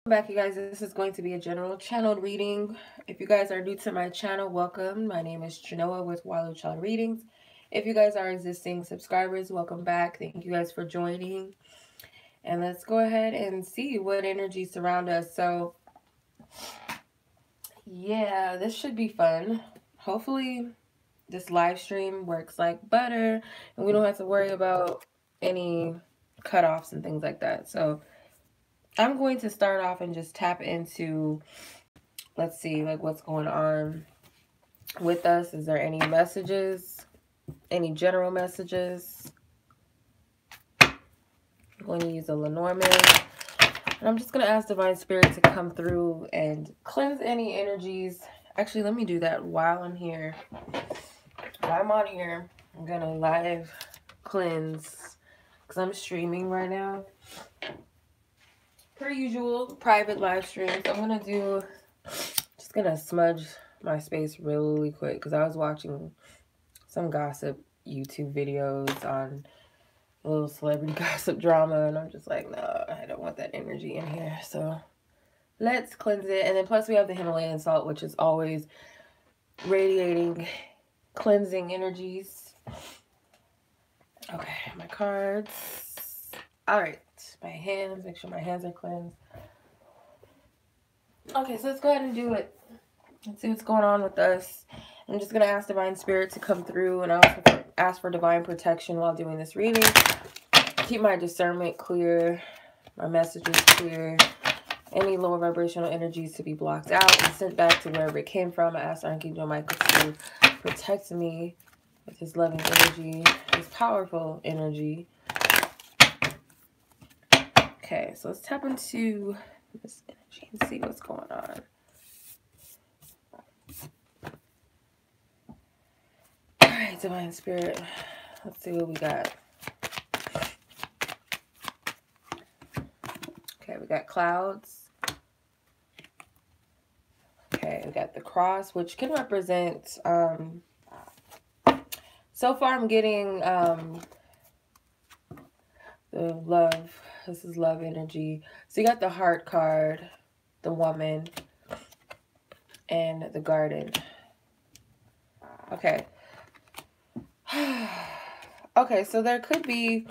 Back, you guys. This is going to be a general channeled reading. If you guys are new to my channel, welcome. My name is Chenoa with Child Readings. If you guys are existing subscribers, welcome back. Thank you guys for joining. And let's go ahead and see what energies surround us. So, yeah, this should be fun. Hopefully, this live stream works like butter and we don't have to worry about any cutoffs and things like that. So, I'm going to start off and just tap into, let's see, like what's going on with us. Is there any messages, any general messages? I'm going to use a Lenormand. And I'm just going to ask Divine Spirit to come through and cleanse any energies. Actually, let me do that while I'm here. While I'm on here, I'm going to live cleanse because I'm streaming right now. Per usual, private live stream. So I'm going to do, just going to smudge my space really quick because I was watching some gossip YouTube videos on a little celebrity gossip drama, and I'm just like, no, I don't want that energy in here. So let's cleanse it. And then plus we have the Himalayan salt, which is always radiating, cleansing energies. Okay, my cards. All right, my hands, make sure my hands are cleansed. Okay, so let's go ahead and do it. Let's see what's going on with us. I'm just going to ask Divine Spirit to come through, and I also ask for divine protection while doing this reading. Keep my discernment clear, my messages clear, any lower vibrational energies to be blocked out and sent back to wherever it came from. I ask Archangel Michael to protect me with his loving energy, his powerful energy. Okay, so let's tap into this energy and see what's going on. Alright, Divine Spirit, let's see what we got. Okay, we got clouds. Okay, we got the cross, which can represent, so far I'm getting the love. This is love energy. So you got the heart card, the woman, and the garden. Okay. Okay, so there could be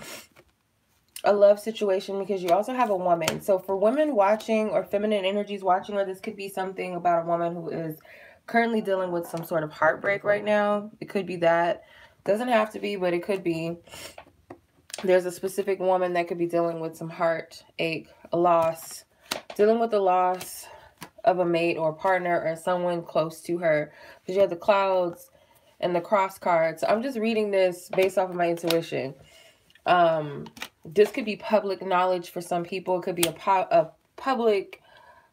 a love situation because you also have a woman. So for women watching or feminine energies watching, or this could be something about a woman who is currently dealing with some sort of heartbreak right now. It could be that. Doesn't have to be, but it could be. There's a specific woman that could be dealing with some heartache, a loss, dealing with the loss of a mate or a partner or someone close to her. Because you have the clouds and the cross cards. So I'm just reading this based off of my intuition. This could be public knowledge for some people. It could be a public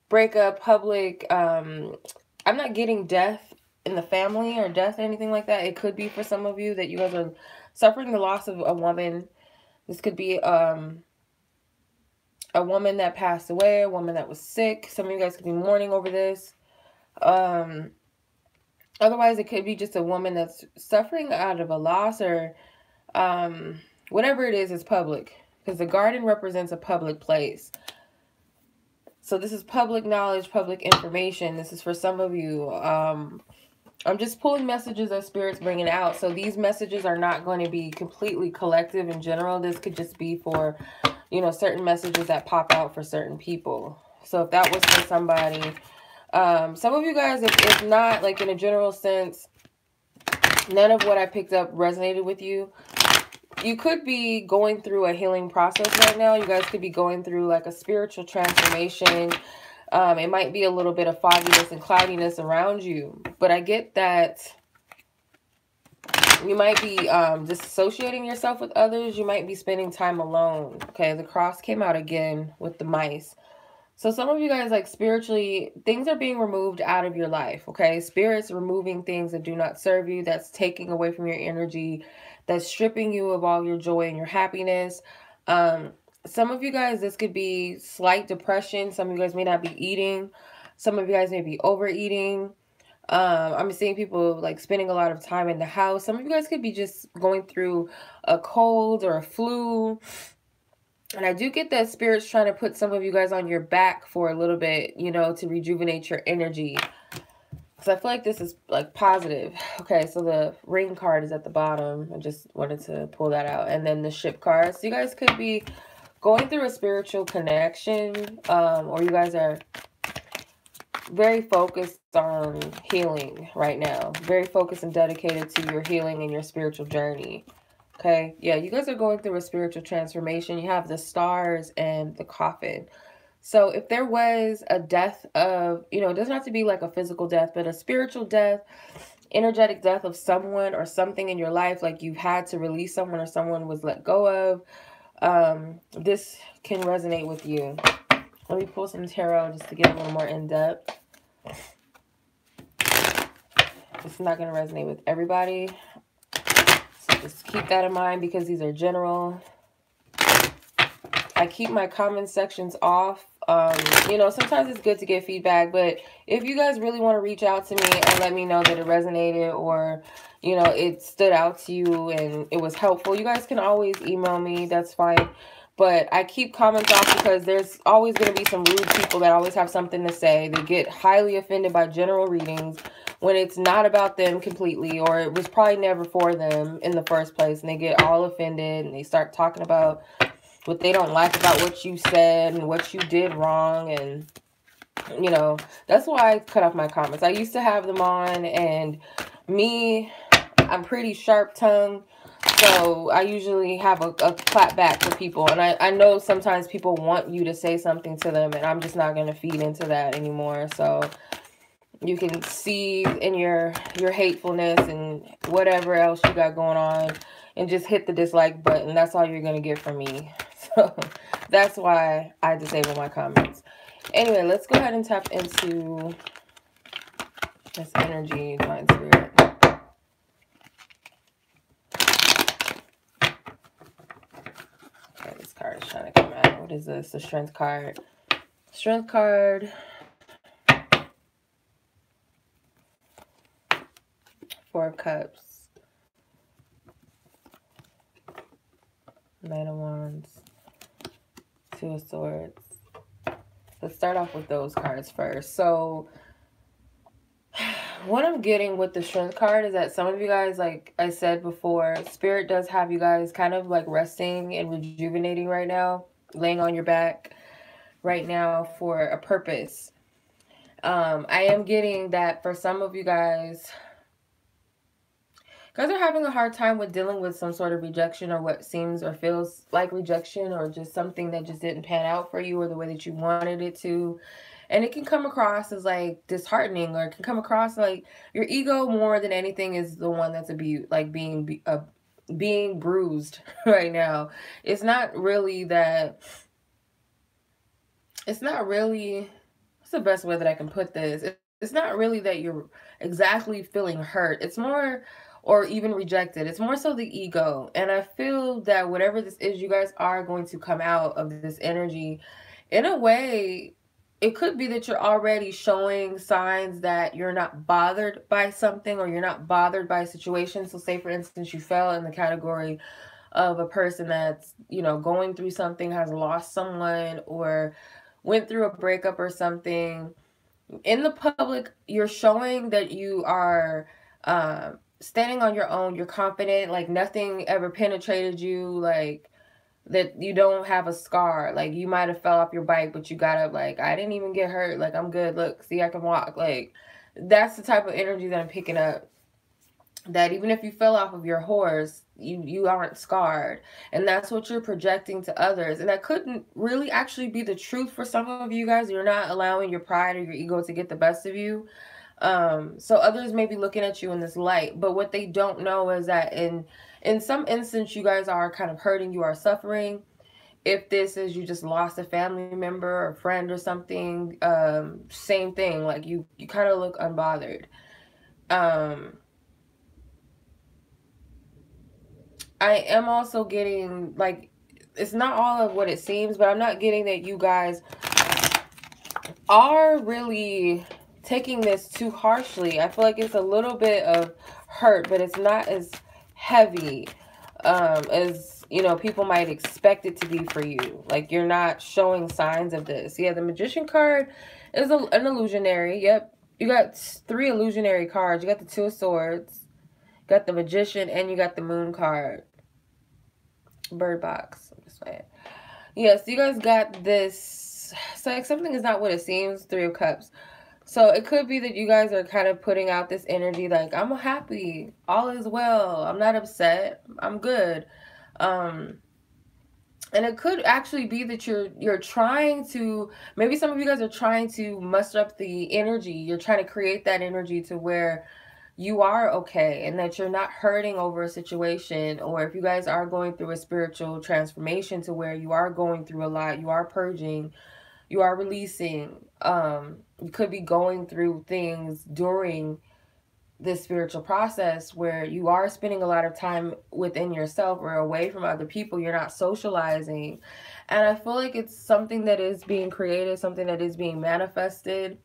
breakup, public, I'm not getting death in the family or death or anything like that. It could be for some of you that you guys are suffering the loss of a woman. This could be a woman that passed away, a woman that was sick. Some of you guys could be mourning over this. Otherwise, it could be just a woman that's suffering out of a loss or whatever it is public. Because the garden represents a public place. So this is public knowledge, public information. This is for some of you. I'm just pulling messages that Spirit's bringing out. So these messages are not going to be completely collective in general. This could just be for, you know, certain messages that pop out for certain people. So if that was for somebody, some of you guys, if not, like in a general sense, none of what I picked up resonated with you. You could be going through a healing process right now. You guys could be going through like a spiritual transformation. It might be a little bit of fogginess and cloudiness around you. But I get that you might be disassociating yourself with others. You might be spending time alone. Okay, the cross came out again with the mice. So some of you guys, like spiritually, things are being removed out of your life. Okay, Spirit's removing things that do not serve you. That's taking away from your energy. That's stripping you of all your joy and your happiness. Some of you guys, this could be slight depression. Some of you guys may not be eating. Some of you guys may be overeating. I'm seeing people like spending a lot of time in the house. Some of you guys could be just going through a cold or a flu. And I do get that Spirit's trying to put some of you guys on your back for a little bit, you know, to rejuvenate your energy. Because I feel like this is like positive. Okay, so the ring card is at the bottom. I just wanted to pull that out. And then the ship card. So you guys could be going through a spiritual connection, or you guys are very focused on healing right now. Very focused and dedicated to your healing and your spiritual journey. Okay, yeah, you guys are going through a spiritual transformation. You have the stars and the coffin. So if there was a death of, you know, it doesn't have to be like a physical death, but a spiritual death, energetic death of someone or something in your life, like you had to release someone or someone was let go of, this can resonate with you. Let me pull some tarot just to get a little more in depth. It's not going to resonate with everybody. So just keep that in mind because these are general. I keep my comment sections off. You know, sometimes it's good to get feedback, but if you guys really want to reach out to me and let me know that it resonated or, you know, it stood out to you and it was helpful, you guys can always email me. That's fine. But I keep comments off because there's always going to be some rude people that always have something to say. They get highly offended by general readings when it's not about them completely, or it was probably never for them in the first place. And they get all offended and they start talking about what they don't like about what you said and what you did wrong. And, you know, that's why I cut off my comments. I used to have them on, and I'm pretty sharp-tongued. So I usually have a clap back for people. And I know sometimes people want you to say something to them, and I'm just not going to feed into that anymore. So you can see in your hatefulness and whatever else you got going on and just hit the dislike button. That's all you're going to get from me. So that's why I disable my comments. Anyway, let's go ahead and tap into this energy, Divine Spirit. Okay, this card is trying to come out. What is this? The Strength card. Strength card. Four of Cups. Knight of Wands. Two of Swords. Let's start off with those cards first. So what I'm getting with the Strength card is that some of you guys, like I said before, Spirit does have you guys kind of like resting and rejuvenating right now, laying on your back right now for a purpose. I am getting that for some of you guys are having a hard time with dealing with some sort of rejection or what seems or feels like rejection, or just something that just didn't pan out for you or the way that you wanted it to. And it can come across as like disheartening, or it can come across like your ego more than anything is the one that's being bruised right now. It's not really that. It's not really. What's the best way that I can put this? It's not really that you're exactly feeling hurt. It's more, or even rejected. It's more so the ego. And I feel that whatever this is, you guys are going to come out of this energy in a way. It could be that you're already showing signs that you're not bothered by something, or you're not bothered by a situation. So say, for instance, you fell in the category of a person that's, you know, going through something, has lost someone, or went through a breakup or something. In the public, you're showing that you are standing on your own. You're confident, like nothing ever penetrated you, like that you don't have a scar. Like you might have fell off your bike, but you got up like, I didn't even get hurt. Like, I'm good. Look, see, I can walk. Like, that's the type of energy that I'm picking up. That even if you fell off of your horse, you aren't scarred. And that's what you're projecting to others. And that couldn't really actually be the truth for some of you guys. You're not allowing your pride or your ego to get the best of you. So others may be looking at you in this light, but what they don't know is that in some instance, you guys are kind of hurting, you are suffering. If this is you just lost a family member or friend or something, same thing. Like you kind of look unbothered. I am also getting, like, it's not all of what it seems, but I'm not getting that you guys are really taking this too harshly. I feel like it's a little bit of hurt, but it's not as heavy as you know, people might expect it to be for you. Like, you're not showing signs of this. Yeah, the Magician card is an illusionary. Yep. You got 3 illusionary cards. You got the 2 of Swords, you got the Magician, and you got the Moon card. Bird box. I'm just saying. Yes, you guys got this. So, like, something is not what it seems. 3 of Cups. So it could be that you guys are kind of putting out this energy like, I'm happy, all is well, I'm not upset, I'm good. And it could actually be that you're trying to, maybe some of you guys are trying to muster up the energy. You're trying to create that energy to where you are okay and that you're not hurting over a situation. Or if you guys are going through a spiritual transformation to where you are going through a lot, you are purging, you are releasing, you could be going through things during this spiritual process where you are spending a lot of time within yourself or away from other people. You're not socializing. And I feel like it's something that is being created, something that is being manifested.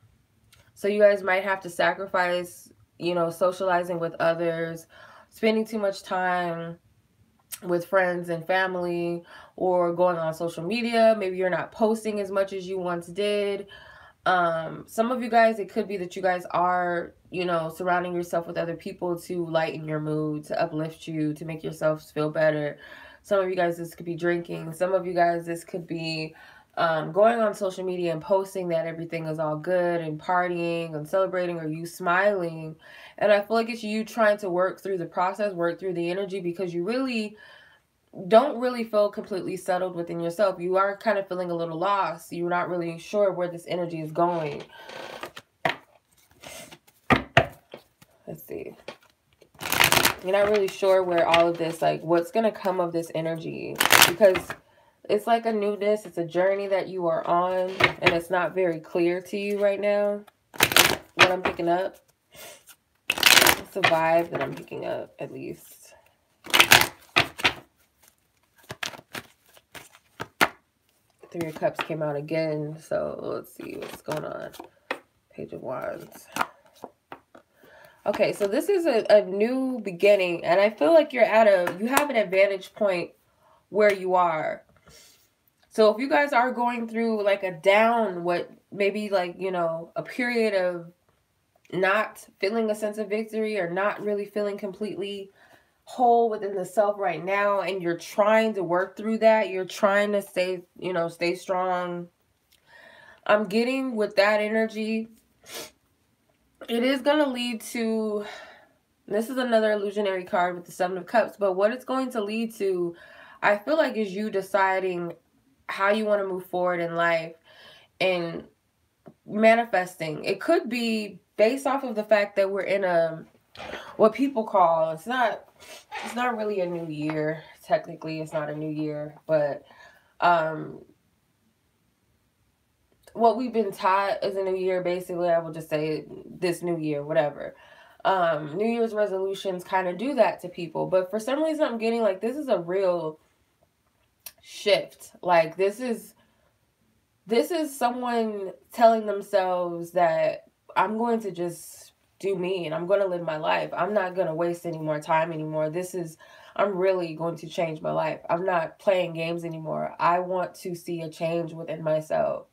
So you guys might have to sacrifice, you know, socializing with others, spending too much time with friends and family, or going on social media. Maybe you're not posting as much as you once did. Some of you guys, it could be that you guys are, you know, surrounding yourself with other people to lighten your mood, to uplift you, to make yourselves feel better. Some of you guys, this could be drinking. Some of you guys, this could be going on social media and posting that everything is all good and partying and celebrating, or you smiling. And I feel like it's you trying to work through the process, work through the energy, because you really don't really feel completely settled within yourself. You are kind of feeling a little lost. You're not really sure where this energy is going. Let's see. You're not really sure where all of this, like, what's going to come of this energy, because it's like a newness. It's a journey that you are on, and it's not very clear to you right now. What I'm picking up, it's a vibe that I'm picking up, at least. Three of Cups came out again, so let's see what's going on. Page of Wands. Okay, so this is a new beginning, and I feel like you have an advantage point where you are. So if you guys are going through like a maybe like, you know, a period of not feeling a sense of victory, or not really feeling completely whole within the self right now, and you're trying to work through that, you're trying to stay, you know, stay strong. I'm getting with that energy, it is going to lead to, this is another illusionary card with the 7 of Cups, but what it's going to lead to, I feel like, is you deciding how you want to move forward in life and manifesting. It could be based off of the fact that we're in what people call, it's not really a new year. Technically, it's not a new year, but what we've been taught is a new year. Basically, I will just say this new year, whatever. New Year's resolutions kind of do that to people, but for some reason I'm getting like this is a real shift. Like this is someone telling themselves that I'm going to just do me and I'm going to live my life. I'm not going to waste any more time anymore. I'm really going to change my life. I'm not playing games anymore. I want to see a change within myself,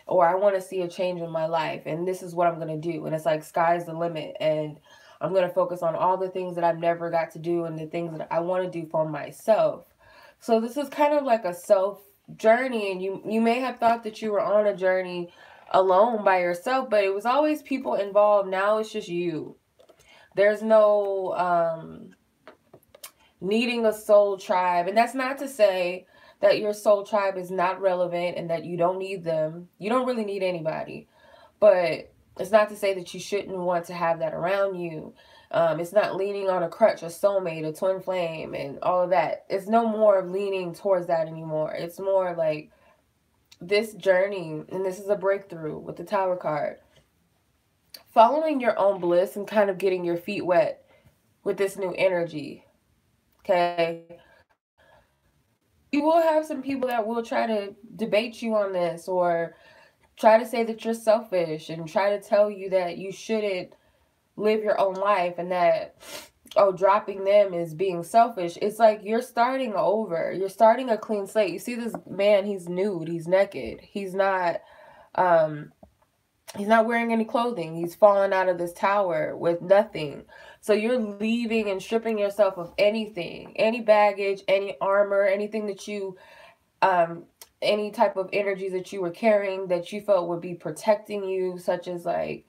or I want to see a change in my life, and this is what I'm going to do. And it's like sky's the limit, and I'm going to focus on all the things that I've never got to do and the things that I want to do for myself. So this is kind of like a self journey, and you may have thought that you were on a journey alone by yourself, but it was always people involved. Now it's just you. There's no needing a soul tribe, and that's not to say that your soul tribe is not relevant and that you don't need them. You don't really need anybody, but it's not to say that you shouldn't want to have that around you. It's not leaning on a crutch, a soulmate, a twin flame, and all of that. It's no more of leaning towards that anymore. It's more like this journey, and this is a breakthrough with the Tower card. Following your own bliss and kind of getting your feet wet with this new energy. Okay? You will have some people that will try to debate you on this, or try to say that you're selfish, and try to tell you that you shouldn't live your own life, and that oh, dropping them is being selfish. It's like you're starting over. You're starting a clean slate. You see this man, he's nude, he's naked. Um he's not wearing any clothing. He's fallen out of this tower with nothing. So you're leaving and stripping yourself of anything, any baggage, any armor, anything that you any type of energies that you were carrying that you felt would be protecting you, such as like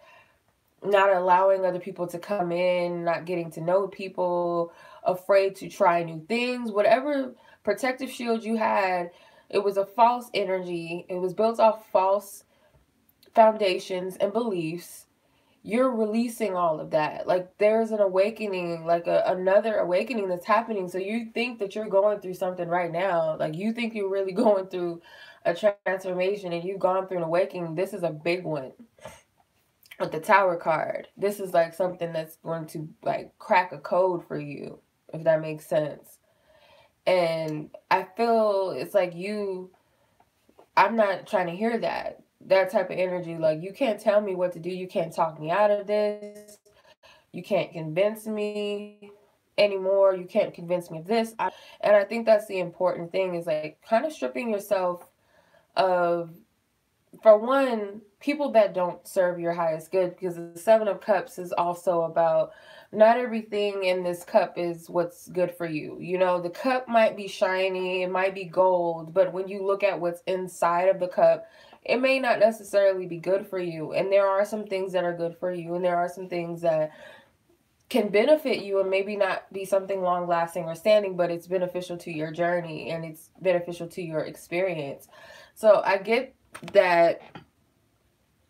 not allowing other people to come in, not getting to know people, afraid to try new things, whatever protective shield you had, it was a false energy. It was built off false foundations and beliefs. You're releasing all of that. Like there's an awakening, like another awakening that's happening. So you think that you're going through something right now. Like you think you're really going through a transformation and you've gone through an awakening. This is a big one. With the Tower card, this is like something that's going to like crack a code for you, if that makes sense. And I feel it's like I'm not trying to hear that type of energy. Like you can't tell me what to do. You can't talk me out of this. You can't convince me anymore. You can't convince me of this. And I think that's the important thing, is like kind of stripping yourself of, for one, people that don't serve your highest good, because the Seven of Cups is also about not everything in this cup is what's good for you. You know, the cup might be shiny, it might be gold, but when you look at what's inside of the cup, it may not necessarily be good for you. And there are some things that are good for you, and there are some things that can benefit you and maybe not be something long lasting or standing, but it's beneficial to your journey and it's beneficial to your experience. So I get that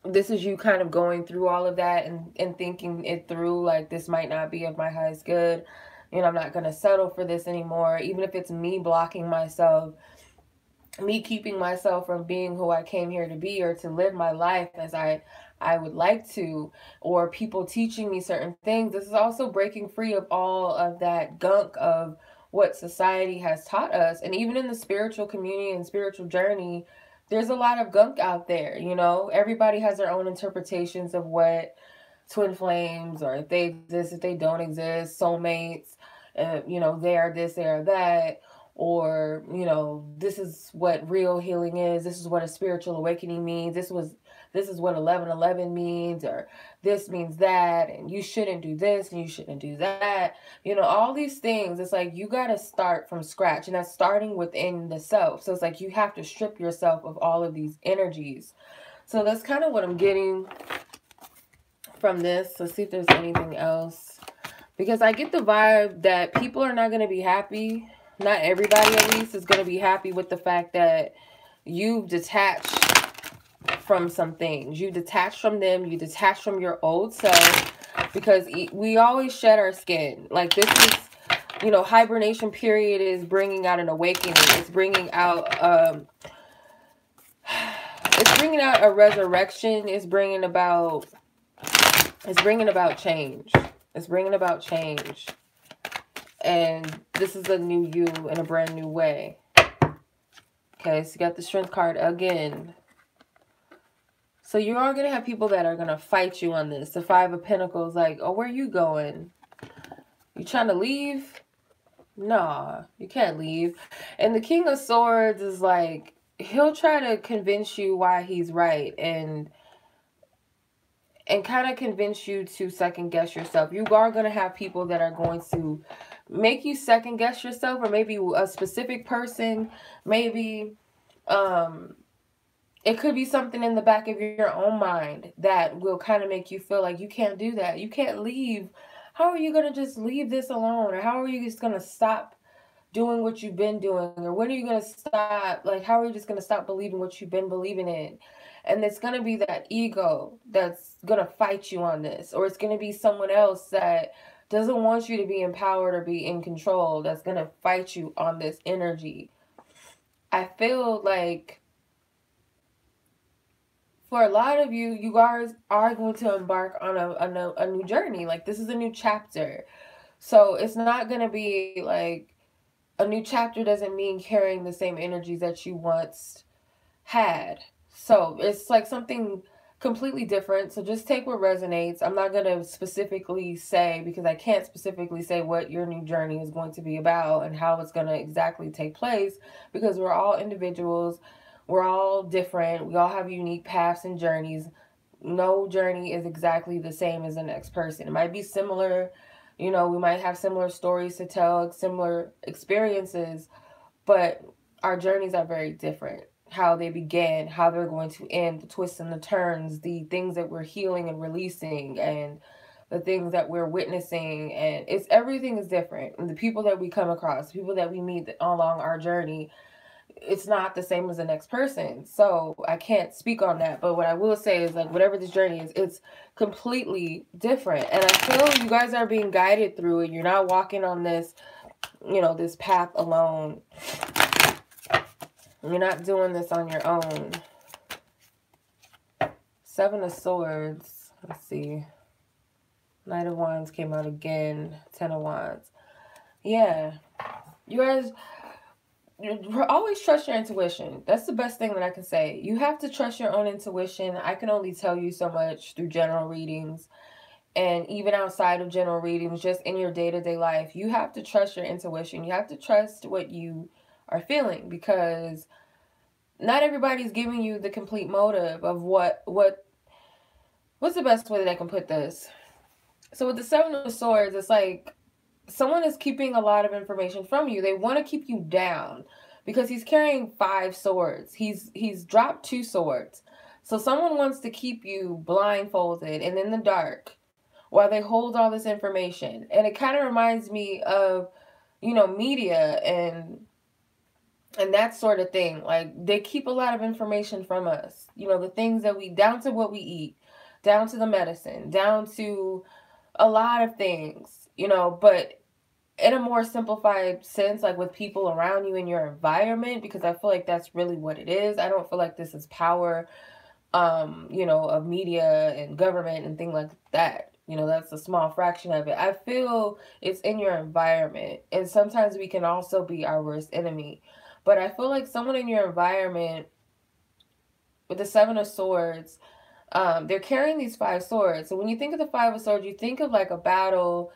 this is you kind of going through all of that and thinking it through, like this might not be of my highest good. You know, I'm not going to settle for this anymore, even if it's me blocking myself, me keeping myself from being who I came here to be or to live my life as I would like to, or people teaching me certain things. This is also breaking free of all of that gunk of what society has taught us. And even in the spiritual community and spiritual journey, there's a lot of gunk out there. You know, everybody has their own interpretations of what twin flames, or if they exist, if they don't exist, soulmates, you know, they are this, they are that, or, you know, this is what real healing is, this is what a spiritual awakening means, this is what 1111 means, or this means that, and you shouldn't do this and you shouldn't do that. You know, all these things, it's like you got to start from scratch, and that's starting within the self. So it's like you have to strip yourself of all of these energies. So that's kind of what I'm getting from this. Let's see if there's anything else, because I get the vibe that people are not going to be happy. Not everybody, at least, is going to be happy with the fact that you've detached from some things. You detach from them. You detach from your old self, because we always shed our skin. Like this is, you know, hibernation period is bringing out an awakening. It's bringing out a resurrection. It's bringing about change. It's bringing about change. And this is a new you in a brand new way. Okay, so you got the Strength card again. So you are going to have people that are going to fight you on this. The Five of Pentacles, like, oh, where are you going? You trying to leave? Nah, you can't leave. And the King of Swords is like, he'll try to convince you why he's right, and kind of convince you to second guess yourself. You are going to have people that are going to make you second guess yourself, or maybe a specific person, maybe it could be something in the back of your own mind that will kind of make you feel like you can't do that. You can't leave. How are you going to just leave this alone? Or how are you just going to stop doing what you've been doing? Or when are you going to stop? Like, how are you just going to stop believing what you've been believing in? And it's going to be that ego that's going to fight you on this. Or it's going to be someone else that doesn't want you to be empowered or be in control, that's going to fight you on this energy. I feel like for a lot of you, you guys are going to embark on a new journey. Like, this is a new chapter. So it's not going to be like, a new chapter doesn't mean carrying the same energies that you once had. So it's like something completely different. So just take what resonates. I'm not going to specifically say, because I can't specifically say what your new journey is going to be about and how it's going to exactly take place, because we're all individuals. We're all different. We all have unique paths and journeys. No journey is exactly the same as the next person. It might be similar, you know, we might have similar stories to tell, similar experiences, but our journeys are very different. How they began, how they're going to end, the twists and the turns, the things that we're healing and releasing, and the things that we're witnessing, and everything is different. And the people that we come across, the people that we meet along our journey, it's not the same as the next person. So I can't speak on that. But what I will say is, like, whatever this journey is, it's completely different. And I feel you guys are being guided through it. You're not walking on this, you know, this path alone. You're not doing this on your own. Seven of Swords. Let's see. Knight of Wands came out again. Ten of Wands. Yeah. You guys, always trust your intuition. That's the best thing that I can say. You have to trust your own intuition. I can only tell you so much through general readings. And even outside of general readings, just in your day-to-day life, you have to trust your intuition. You have to trust what you are feeling, because not everybody's giving you the complete motive of what's the best way that I can put this. So with the Seven of Swords, it's like someone is keeping a lot of information from you. They want to keep you down because he's carrying 5 swords. He's dropped 2 swords. So someone wants to keep you blindfolded and in the dark while they hold all this information. And it kind of reminds me of, you know, media and that sort of thing. Like, they keep a lot of information from us. You know, the things that down to what we eat, down to the medicine, down to a lot of things, you know, but in a more simplified sense, like with people around you in your environment, because I feel like that's really what it is. I don't feel like this is power, you know, of media and government and things like that. You know, that's a small fraction of it. I feel it's in your environment. And sometimes we can also be our worst enemy. But I feel like someone in your environment with the Seven of Swords, they're carrying these 5 swords. So when you think of the 5 of Swords, you think of like a battle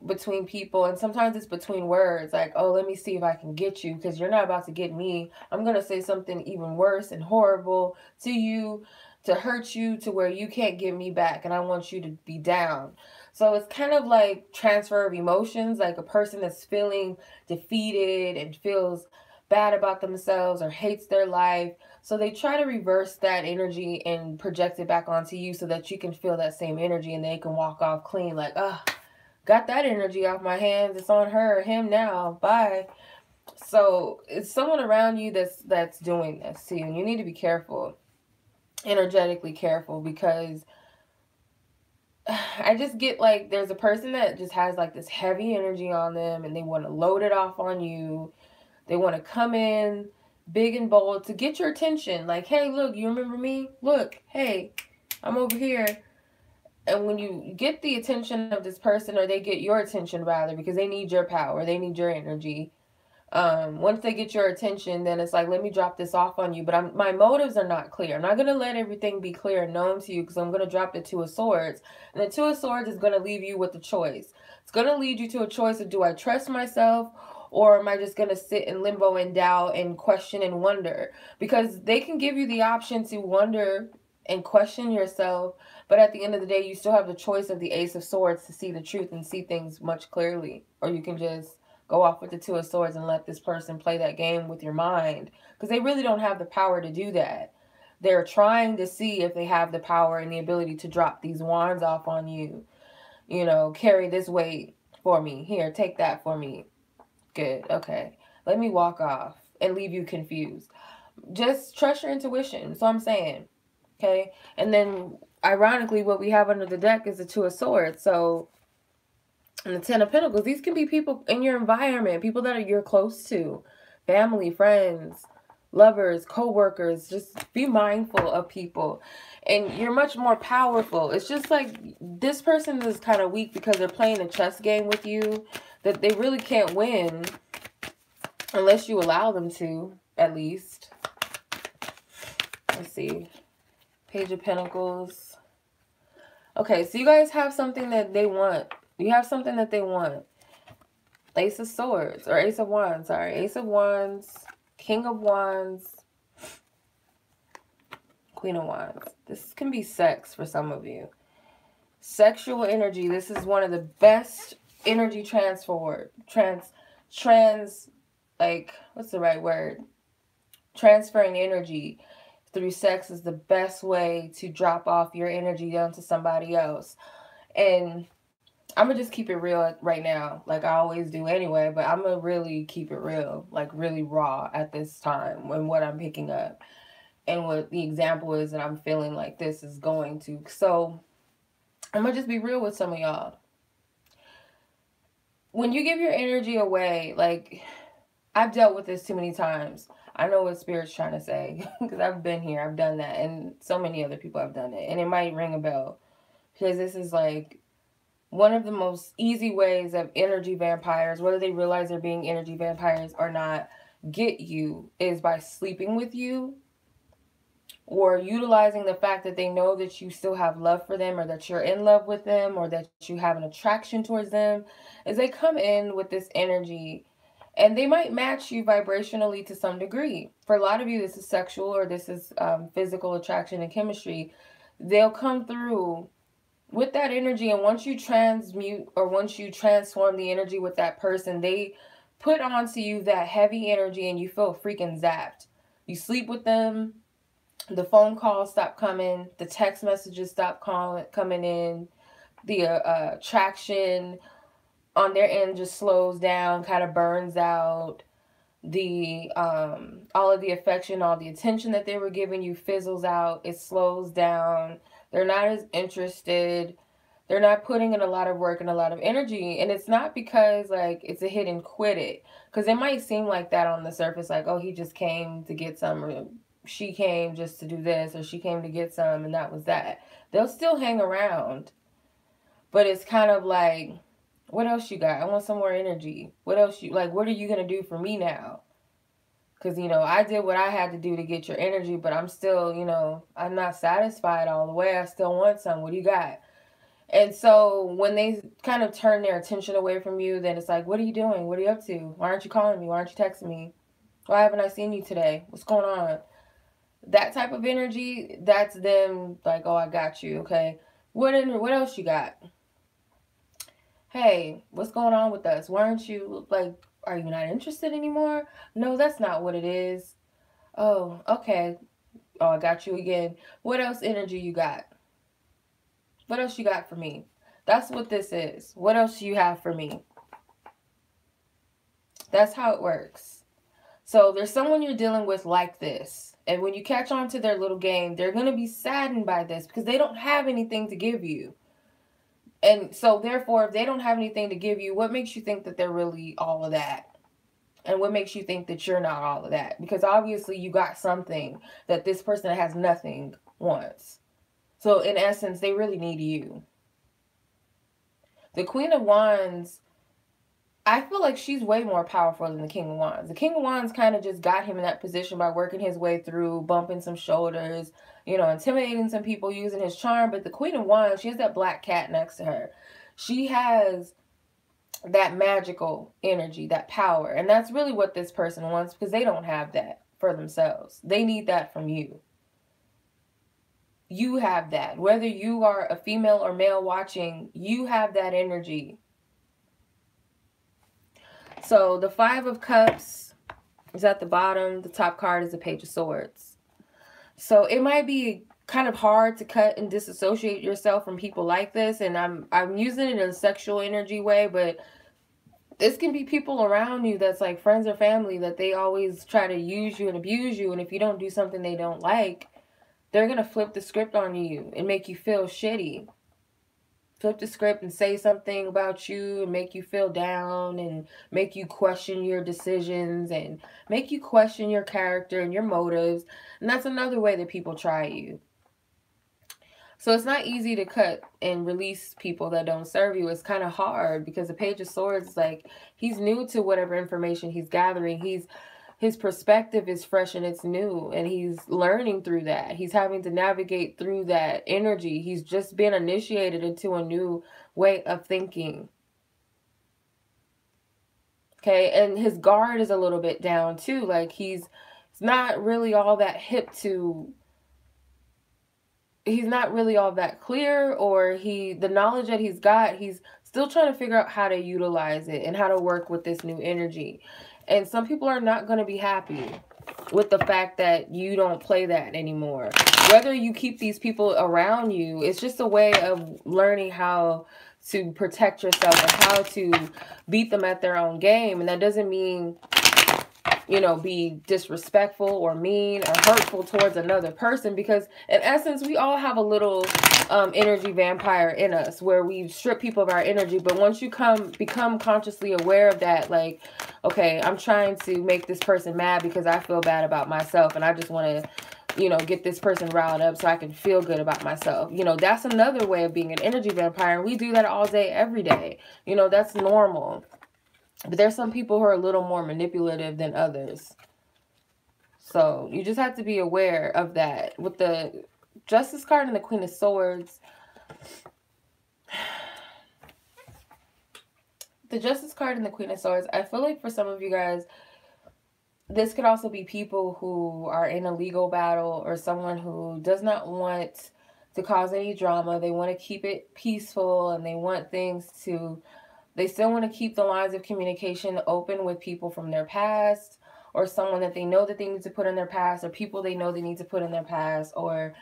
between people, and sometimes it's between words, like, oh, let me see if I can get you, because you're not about to get me. I'm gonna say something even worse and horrible to you, to hurt you to where you can't get me back, and I want you to be down. So it's kind of like transfer of emotions, like a person that's feeling defeated and feels bad about themselves or hates their life. So they try to reverse that energy and project it back onto you so that you can feel that same energy and they can walk off clean, like, ah, got that energy off my hands. It's on her or him now. Bye. So it's someone around you that's doing this to you, and you need to be careful, energetically careful, because I just get like there's a person that just has like this heavy energy on them, and they want to load it off on you. They want to come in big and bold to get your attention. Like, hey, look, you remember me? Look, hey, I'm over here. And when you get the attention of this person, or they get your attention rather, because they need your power, they need your energy. Once they get your attention, then it's like, let me drop this off on you. But my motives are not clear. I'm not going to let everything be clear and known to you, because I'm going to drop the Two of Swords. And the Two of Swords is going to leave you with a choice. It's going to lead you to a choice of, do I trust myself, or am I just going to sit in limbo and doubt and question and wonder? Because they can give you the option to wonder and question yourself, but at the end of the day, you still have the choice of the Ace of Swords to see the truth and see things much clearly. Or you can just go off with the Two of Swords and let this person play that game with your mind, because they really don't have the power to do that. They're trying to see if they have the power and the ability to drop these wands off on you. You know, carry this weight for me. Here, take that for me. Good. Okay. Let me walk off and leave you confused. Just trust your intuition. So I'm saying. Okay. And then ironically, what we have under the deck is the Two of Swords. So, and the Ten of Pentacles, these can be people in your environment, people that you're close to, family, friends, lovers, co-workers. Just be mindful of people, and you're much more powerful. It's just like this person is kind of weak because they're playing a chess game with you that they really can't win unless you allow them to, at least. Let's see. Page of Pentacles. Okay, so you guys have something that they want. You have something that they want. Ace of Swords, or Ace of Wands, sorry. Ace of Wands, King of Wands, Queen of Wands. This can be sex for some of you. Sexual energy. This is one of the best energy like, what's the right word? Transferring energy through sex is the best way to drop off your energy down to somebody else. And I'm going to just keep it real right now, like I always do anyway, but I'm going to really keep it real, like really raw at this time when what I'm picking up and what the example is that I'm feeling like this is going to. So I'm going to just be real with some of y'all. When you give your energy away, like, I've dealt with this too many times. I know what Spirit's trying to say because I've been here, I've done that, and so many other people have done it, and it might ring a bell because this is like one of the most easy ways of energy vampires, whether they realize they're being energy vampires or not, get you is by sleeping with you or utilizing the fact that they know that you still have love for them or that you're in love with them or that you have an attraction towards them, is they come in with this energy and they might match you vibrationally to some degree. For a lot of you, this is sexual or this is physical attraction and chemistry. They'll come through with that energy, and once you transmute or once you transform the energy with that person, they put onto you that heavy energy and you feel freaking zapped. You sleep with them, the phone calls stop coming, the text messages stop coming in, the attraction on their end just slows down, kind of burns out. The all of the affection, all the attention that they were giving you fizzles out. It slows down. They're not as interested. They're not putting in a lot of work and a lot of energy. And it's not because like it's a hit and quit it. Because it might seem like that on the surface, like, oh, he just came to get some, or she came just to do this, or she came to get some and that was that. They'll still hang around. But it's kind of like, what else you got? I want some more energy. What else you, like, what are you going to do for me now? Because, you know, I did what I had to do to get your energy, but I'm still, you know, I'm not satisfied all the way. I still want some. What do you got? And so when they kind of turn their attention away from you, then it's like, what are you doing? What are you up to? Why aren't you calling me? Why aren't you texting me? Why haven't I seen you today? What's going on? That type of energy, that's them like, oh, I got you. Okay. What else you got? Hey, what's going on with us? Why aren't you, like, are you not interested anymore? No, that's not what it is. Oh, okay. Oh, I got you again. What else energy you got? What else you got for me? That's what this is. What else do you have for me? That's how it works. So there's someone you're dealing with like this. And when you catch on to their little game, they're going to be saddened by this because they don't have anything to give you. And so therefore, if they don't have anything to give you, what makes you think that they're really all of that? And what makes you think that you're not all of that? Because obviously you got something that this person that has nothing wants. So in essence, they really need you. The Queen of Wands, I feel like she's way more powerful than the King of Wands. The King of Wands kind of just got him in that position by working his way through, bumping some shoulders, you know, intimidating some people, using his charm. But the Queen of Wands, she has that black cat next to her. She has that magical energy, that power. And that's really what this person wants because they don't have that for themselves. They need that from you. You have that. Whether you are a female or male watching, you have that energy. So the Five of Cups is at the bottom. The top card is the Page of Swords. So it might be kind of hard to cut and disassociate yourself from people like this. And I'm using it in a sexual energy way, but this can be people around you that's like friends or family that they always try to use you and abuse you. And if you don't do something they don't like, they're going to flip the script on you and make you feel shitty. Flip the script and say something about you and make you feel down and make you question your decisions and make you question your character and your motives. And that's another way that people try you. So it's not easy to cut and release people that don't serve you. It's kind of hard because the Page of Swords is like, he's new to whatever information he's gathering. his perspective is fresh and it's new, and he's learning through that. He's having to navigate through that energy. He's just been initiated into a new way of thinking. Okay, and his guard is a little bit down too. Like he's not really all that hip to, he's not really all that clear, or the knowledge that he's got, he's still trying to figure out how to utilize it and how to work with this new energy. And some people are not going to be happy with the fact that you don't play that anymore. Whether you keep these people around you, it's just a way of learning how to protect yourself and how to beat them at their own game. And that doesn't mean, you know, be disrespectful or mean or hurtful towards another person, because in essence, we all have a little energy vampire in us where we strip people of our energy. But once you become consciously aware of that, like, okay, I'm trying to make this person mad because I feel bad about myself, and I just want to, you know, get this person riled up so I can feel good about myself. You know, that's another way of being an energy vampire. And we do that all day, every day. You know, that's normal. But there's some people who are a little more manipulative than others. So you just have to be aware of that. With the Justice card and the Queen of Swords, the Justice card and the Queen of Swords, I feel like for some of you guys, this could also be people who are in a legal battle, or someone who does not want to cause any drama. They want to keep it peaceful, and they want things to, they still want to keep the lines of communication open with people from their past, or someone that they know that they need to put in their past, or people they know they need to put in their past, or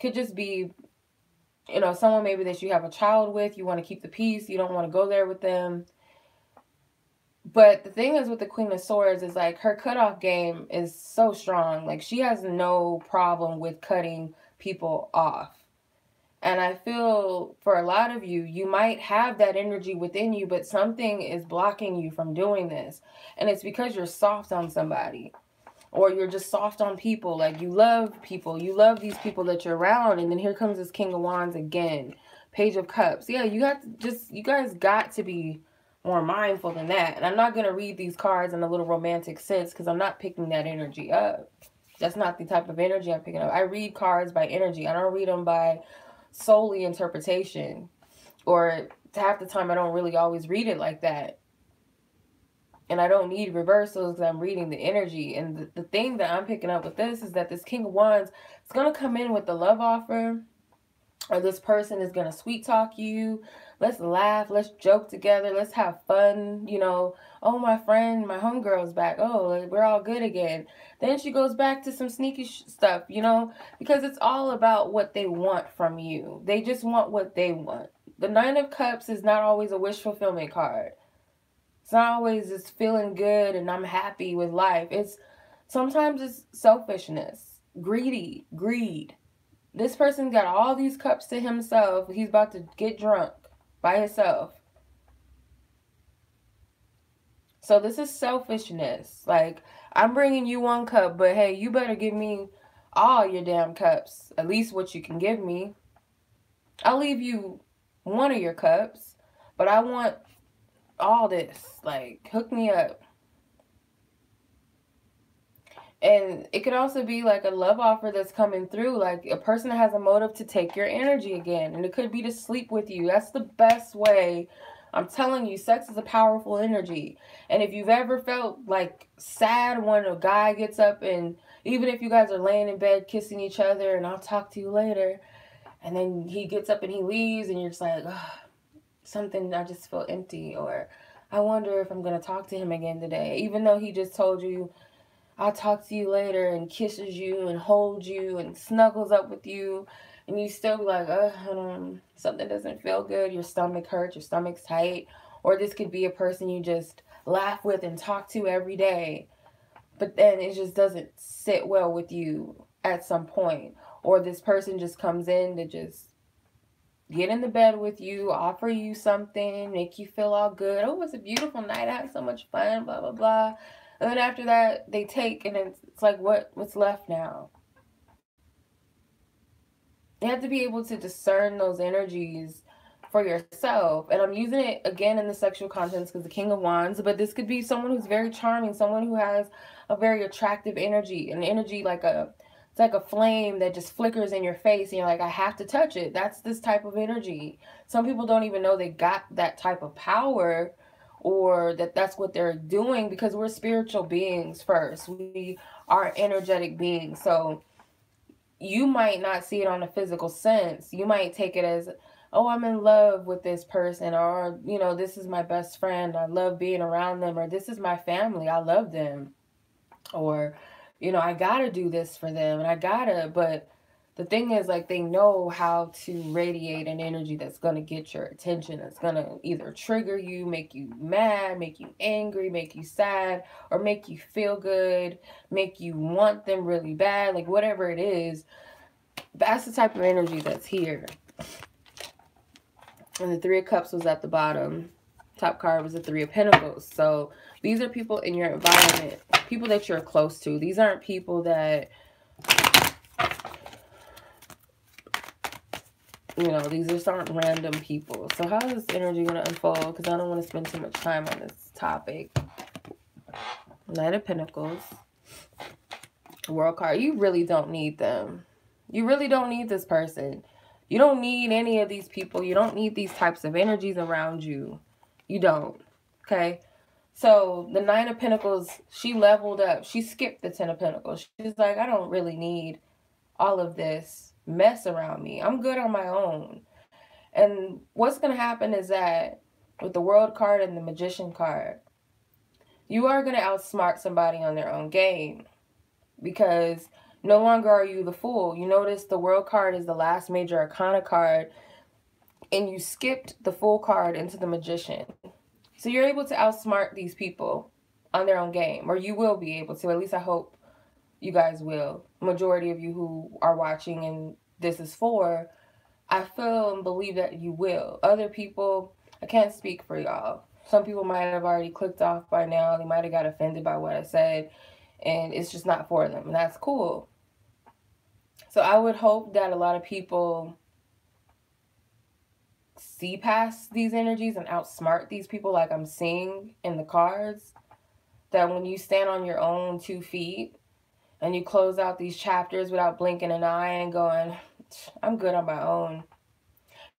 could just be, you know, someone maybe that you have a child with. You want to keep the peace. You don't want to go there with them. But the thing is with the Queen of Swords is like her cutoff game is so strong. Like she has no problem with cutting people off. And I feel for a lot of you, you might have that energy within you, but something is blocking you from doing this. And it's because you're soft on somebody, or you're just soft on people. Like you love people. You love these people that you're around. And then here comes this King of Wands again. Page of Cups. Yeah, you guys got to be more mindful than that. And I'm not going to read these cards in a little romantic sense, because I'm not picking that energy up. That's not the type of energy I'm picking up. I read cards by energy. I don't read them by solely interpretation. Or half the time I don't really always read it like that. And I don't need reversals because I'm reading the energy. And the thing that I'm picking up with this is that this King of Wands is going to come in with the love offer. Or this person is going to sweet talk you. Let's laugh. Let's joke together. Let's have fun. You know, oh, my friend, my homegirl's back. Oh, we're all good again. Then she goes back to some sneaky stuff, you know, because it's all about what they want from you. They just want what they want. The Nine of Cups is not always a wish fulfillment card. It's not always just feeling good and I'm happy with life. Sometimes it's selfishness, greed. This person got all these cups to himself. He's about to get drunk by himself. So this is selfishness. Like, I'm bringing you one cup, but hey, you better give me all your damn cups. At least what you can give me. I'll leave you one of your cups, but I want all this. Like, hook me up. And it could also be like a love offer that's coming through. Like a person that has a motive to take your energy again. And it could be to sleep with you. That's the best way. I'm telling you, sex is a powerful energy. And if you've ever felt like sad when a guy gets up, and even if you guys are laying in bed kissing each other and I'll talk to you later, and then he gets up and he leaves and you're just like, oh, something, I just feel empty. Or I wonder if I'm going to talk to him again today. Even though he just told you, I'll talk to you later, and kisses you and holds you and snuggles up with you, and you still be like, something doesn't feel good. Your stomach hurts, your stomach's tight. Or this could be a person you just laugh with and talk to every day, but then it just doesn't sit well with you at some point. Or this person just comes in to just get in the bed with you, offer you something, make you feel all good. Oh, it's a beautiful night. I had so much fun, blah, blah, blah. And then after that, they take, and it's like, what's left now? You have to be able to discern those energies for yourself. And I'm using it again in the sexual contents because the King of Wands, but this could be someone who's very charming, someone who has a very attractive energy, an energy like it's like a flame that just flickers in your face and you're like, I have to touch it. That's this type of energy. Some people don't even know they got that type of power, or that's what they're doing, because we're spiritual beings first. We are energetic beings. So you might not see it on a physical sense. You might take it as, oh, I'm in love with this person, or, you know, this is my best friend, I love being around them, or this is my family, I love them, or, you know, I gotta do this for them, and I gotta. But the thing is, like, they know how to radiate an energy that's gonna get your attention, that's gonna either trigger you, make you mad, make you angry, make you sad, or make you feel good, make you want them really bad, like whatever it is. That's the type of energy that's here. And the Three of Cups was at the bottom. Top card was the Three of Pentacles. So these are people in your environment, people that you're close to. These aren't people that, you know, these just aren't random people. So how is this energy going to unfold? Because I don't want to spend too much time on this topic. Knight of Pentacles. World card. You really don't need them. You really don't need this person. You don't need any of these people. You don't need these types of energies around you. You don't. Okay? So the Nine of Pentacles, she leveled up. She skipped the Ten of Pentacles. She's like, I don't really need all of this mess around me. I'm good on my own. And what's going to happen is that with the World card and the Magician card, you are going to outsmart somebody on their own game, because no longer are you the fool. You notice the World card is the last major arcana card, and you skipped the Fool card into the Magician. So you're able to outsmart these people on their own game, or you will be able to. At least I hope you guys will. Majority of you who are watching and this is for, I feel and believe that you will. Other people, I can't speak for y'all. Some people might have already clicked off by now. They might have got offended by what I said, and it's just not for them, and that's cool. So I would hope that a lot of people see past these energies and outsmart these people like I'm seeing in the cards. That when you stand on your own 2 feet and you close out these chapters without blinking an eye and going, I'm good on my own.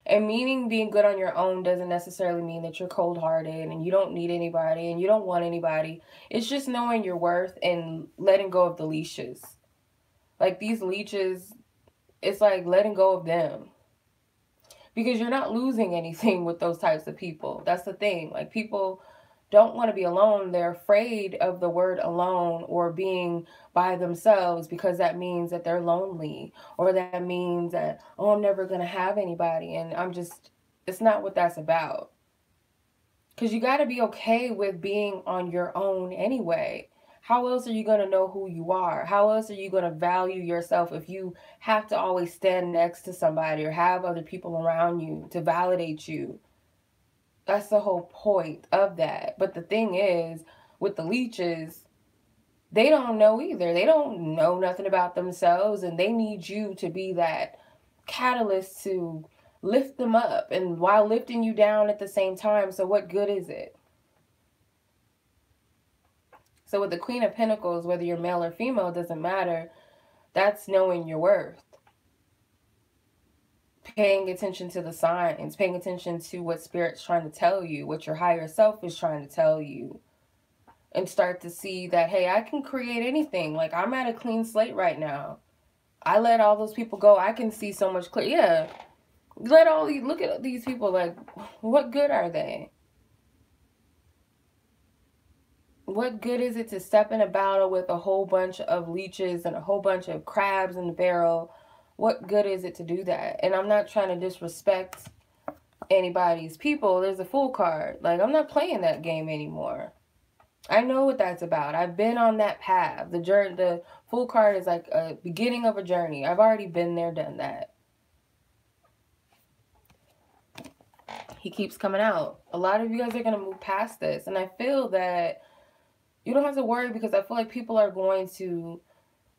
And meaning being good on your own doesn't necessarily mean that you're cold-hearted and you don't need anybody and you don't want anybody. It's just knowing your worth and letting go of the leashes. Like these leeches, it's like letting go of them. Because you're not losing anything with those types of people. That's the thing. Like, people don't want to be alone. They're afraid of the word alone or being by themselves, because that means that they're lonely, or that means that, oh, I'm never going to have anybody. And it's not what that's about. Because you got to be okay with being on your own anyway. How else are you going to know who you are? How else are you going to value yourself if you have to always stand next to somebody or have other people around you to validate you? That's the whole point of that. But the thing is, with the leeches, they don't know either. They don't know nothing about themselves, and they need you to be that catalyst to lift them up, and while lifting you down at the same time. So what good is it? So with the Queen of Pentacles, whether you're male or female, doesn't matter. That's knowing your worth. Paying attention to the signs, paying attention to what Spirit's trying to tell you, what your higher self is trying to tell you. And start to see that, hey, I can create anything. Like, I'm at a clean slate right now. I let all those people go. I can see so much clear. Yeah. Look at these people. Like, what good are they? What good is it to step in a battle with a whole bunch of leeches and a whole bunch of crabs in the barrel? What good is it to do that? And I'm not trying to disrespect anybody's people. There's a Fool card. Like, I'm not playing that game anymore. I know what that's about. I've been on that path. The Fool card is like a beginning of a journey. I've already been there, done that. He keeps coming out. A lot of you guys are going to move past this. And I feel that you don't have to worry, because I feel like people are going to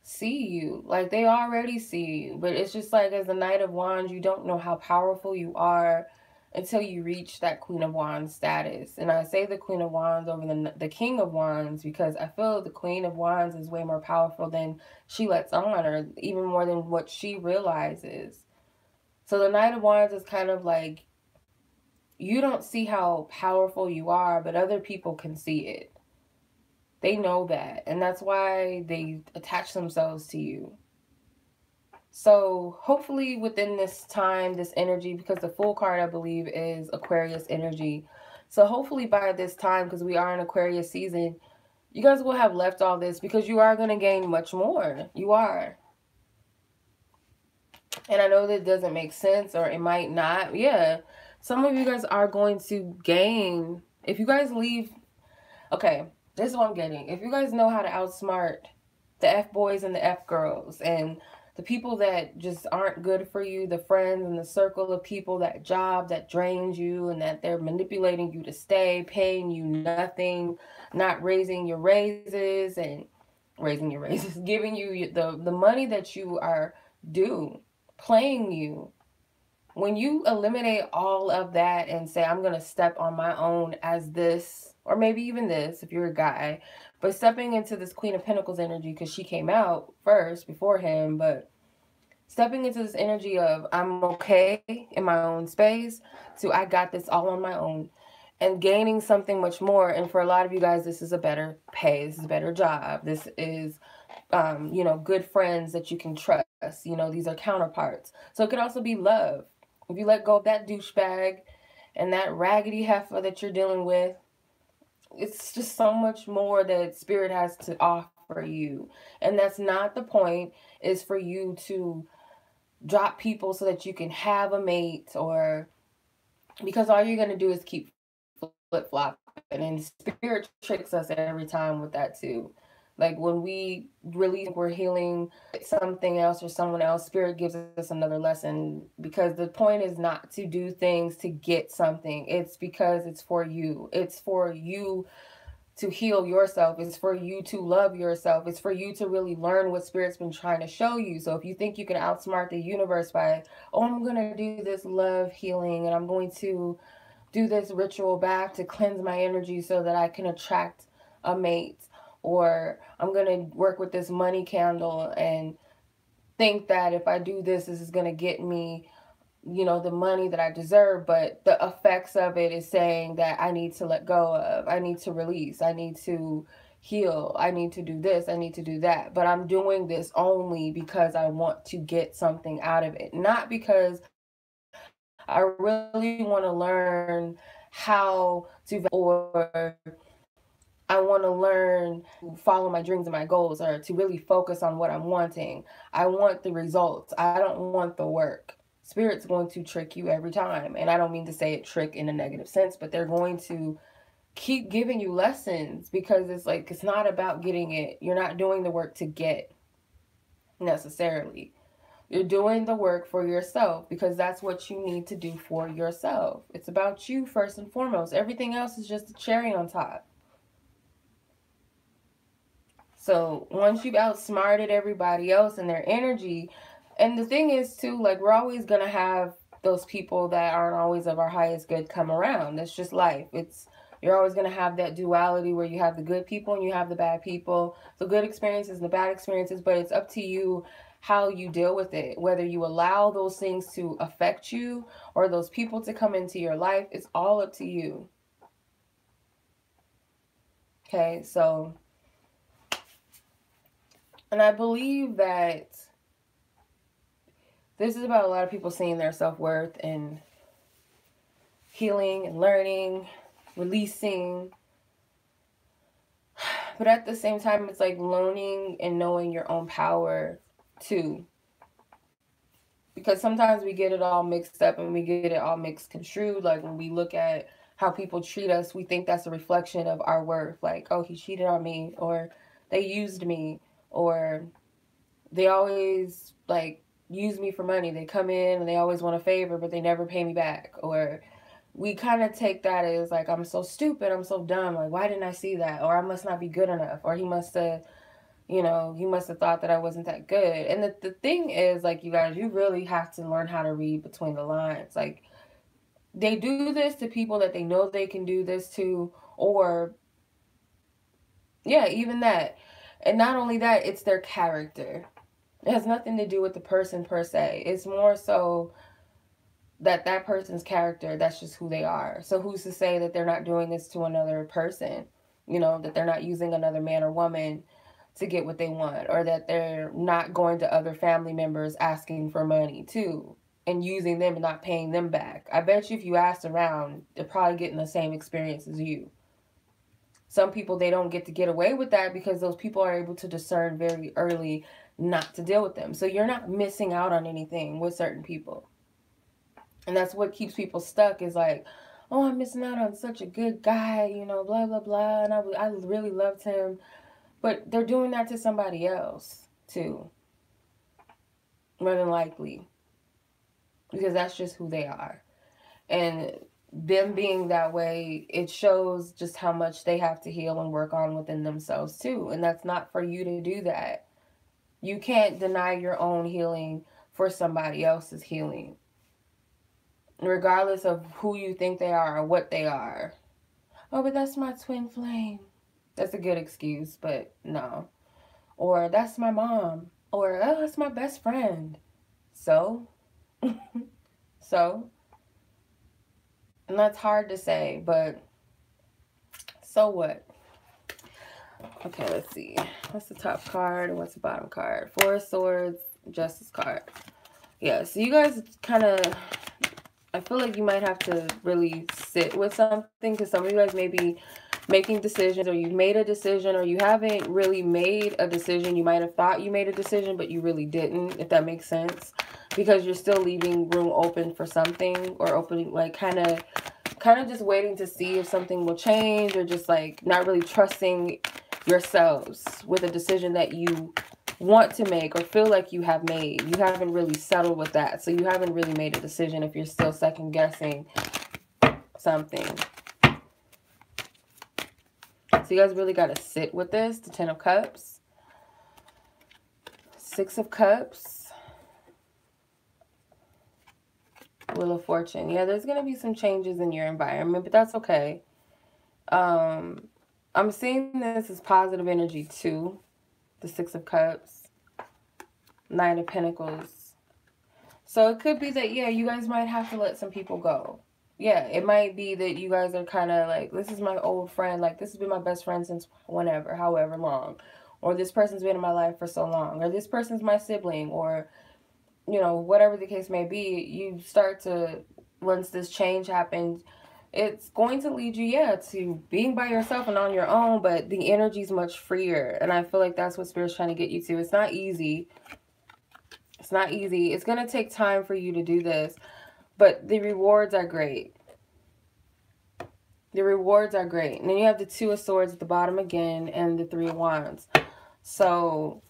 see you. Like, they already see you. But it's just like, as the Knight of Wands, you don't know how powerful you are. until you reach that Queen of Wands status. And I say the Queen of Wands over the King of Wands because I feel the Queen of Wands is way more powerful than she lets on, or even more than what she realizes. So the Knight of Wands is kind of like, you don't see how powerful you are, but other people can see it. They know that, and that's why they attach themselves to you. So hopefully within this time, this energy, because the Fool card, I believe, is Aquarius energy. So hopefully by this time, because we are in Aquarius season, you guys will have left all this, because you are going to gain much more. You are. And I know that doesn't make sense, or it might not. Yeah. Some of you guys are going to gain. If you guys leave. Okay. This is what I'm getting. If you guys know how to outsmart the F-boys and the F-girls, and the people that just aren't good for you, the friends and the circle of people, that job that drains you, and that they're manipulating you to stay, paying you nothing, not raising your raises, giving you the money that you are due, playing you. When you eliminate all of that and say, I'm going to step on my own as this, or maybe even this, if you're a guy, but stepping into this Queen of Pentacles energy, because she came out first before him, but stepping into this energy of, I'm okay in my own space, so I got this all on my own, and gaining something much more. And for a lot of you guys, this is a better pay, this is a better job, this is you know, good friends that you can trust. You know, these are counterparts. So it could also be love. If you let go of that douchebag and that raggedy heifer that you're dealing with, it's just so much more that Spirit has to offer you. And that's not the point, is for you to drop people so that you can have a mate, or because all you're going to do is keep flip-flopping. And Spirit tricks us every time with that too. Like when we really think we're healing something else or someone else, Spirit gives us another lesson, because the point is not to do things to get something. It's because it's for you. It's for you to heal yourself. It's for you to love yourself. It's for you to really learn what Spirit's been trying to show you. So if you think you can outsmart the universe by, oh, I'm going to do this love healing, and I'm going to do this ritual back to cleanse my energy so that I can attract a mate, or I'm going to work with this money candle and think that if I do this, this is going to get me, you know, the money that I deserve. But the effects of it is saying that I need to let go of, I need to release, I need to heal, I need to do this, I need to do that. But I'm doing this only because I want to get something out of it, not because I really want to learn how to, or I want to learn to follow my dreams and my goals, or to really focus on what I'm wanting. I want the results. I don't want the work. Spirit's going to trick you every time. And I don't mean to say it trick in a negative sense, but they're going to keep giving you lessons, because it's like, it's not about getting it. You're not doing the work to get necessarily. You're doing the work for yourself, because that's what you need to do for yourself. It's about you first and foremost. Everything else is just a cherry on top. So once you've outsmarted everybody else and their energy, and the thing is too, like, we're always going to have those people that aren't always of our highest good come around. That's just life. You're always going to have that duality where you have the good people and you have the bad people, the good experiences and the bad experiences, but it's up to you how you deal with it, whether you allow those things to affect you or those people to come into your life. It's all up to you. Okay, so, and I believe that this is about a lot of people seeing their self-worth and healing and learning, releasing. But at the same time, it's like learning and knowing your own power too. Because sometimes we get it all mixed up and we get it all mixed construed. Like when we look at how people treat us, we think that's a reflection of our worth. Like, oh, he cheated on me, or they used me, or they always like use me for money. They come in and they always want a favor, but they never pay me back. Or we kind of take that as like, I'm so stupid, I'm so dumb, like, why didn't I see that? Or I must not be good enough, or he must have, you know, he must have thought that I wasn't that good. And the thing is, like, you guys, you really have to learn how to read between the lines. Like, they do this to people that they know they can do this to, or yeah, even that. And not only that, it's their character. It has nothing to do with the person per se. It's more so that that person's character, that's just who they are. So who's to say that they're not doing this to another person? You know, that they're not using another man or woman to get what they want, or that they're not going to other family members asking for money too and using them and not paying them back. I bet you if you asked around, they're probably getting the same experience as you. Some people, they don't get away with that because those people are able to discern very early not to deal with them. So you're not missing out on anything with certain people. And that's what keeps people stuck, is like, oh, I'm missing out on such a good guy, you know, blah, blah, blah. And I really loved him. But they're doing that to somebody else, too. More than likely. Because that's just who they are. And them being that way, it shows just how much they have to heal and work on within themselves, too. And that's not for you to do that. You can't deny your own healing for somebody else's healing, regardless of who you think they are or what they are. Oh, but that's my twin flame. That's a good excuse, but no. Or that's my mom. Or, oh, that's my best friend. So? So? And that's hard to say, but so what? Okay, let's see. What's the top card and what's the bottom card? Four of Swords, Justice card. Yeah, so you guys kind of, I feel like you might have to really sit with something, because some of you guys may be making decisions, or you've made a decision, or you haven't really made a decision. You might have thought you made a decision, but you really didn't, if that makes sense, because you're still leaving room open for something, or opening, like kind of just waiting to see if something will change, or just like not really trusting yourselves with a decision that you want to make or feel like you have made. You haven't really settled with that, so you haven't really made a decision if you're still second guessing something. So you guys really got to sit with this. The Ten of Cups, Six of Cups, Wheel of Fortune. Yeah, there's going to be some changes in your environment, but that's okay. I'm seeing this as positive energy too. The Six of Cups, Nine of Pentacles. So it could be that, yeah, you guys might have to let some people go. Yeah, it might be that you guys are kind of like, this is my old friend. Like, this has been my best friend since whenever, however long. Or this person's been in my life for so long. Or this person's my sibling. Or, you know, whatever the case may be, you start to, once this change happens, it's going to lead you, yeah, to being by yourself and on your own, but the energy is much freer. And I feel like that's what Spirit's trying to get you to. It's not easy. It's not easy. It's going to take time for you to do this, but the rewards are great. The rewards are great. And then you have the Two of Swords at the bottom again, and the Three of Wands. So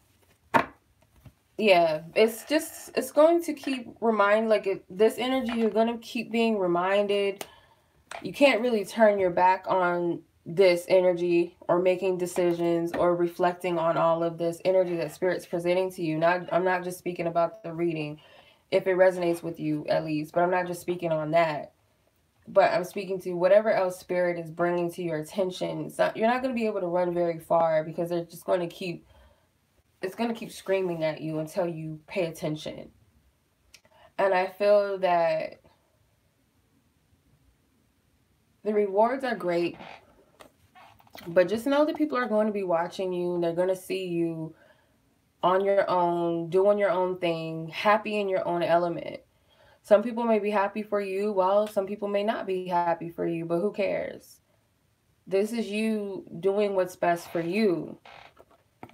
yeah, it's going to keep this energy, you're going to keep being reminded. You can't really turn your back on this energy, or making decisions, or reflecting on all of this energy that Spirit's presenting to you. I'm not just speaking about the reading, if it resonates with you at least, but I'm not just speaking on that. But I'm speaking to whatever else Spirit is bringing to your attention. You're not going to be able to run very far, because they're just going to keep, it's going to keep screaming at you until you pay attention. And I feel that the rewards are great, but just know that people are going to be watching you. They're going to see you on your own, doing your own thing, happy in your own element. Some people may be happy for you, while some people may not be happy for you, but who cares? This is you doing what's best for you.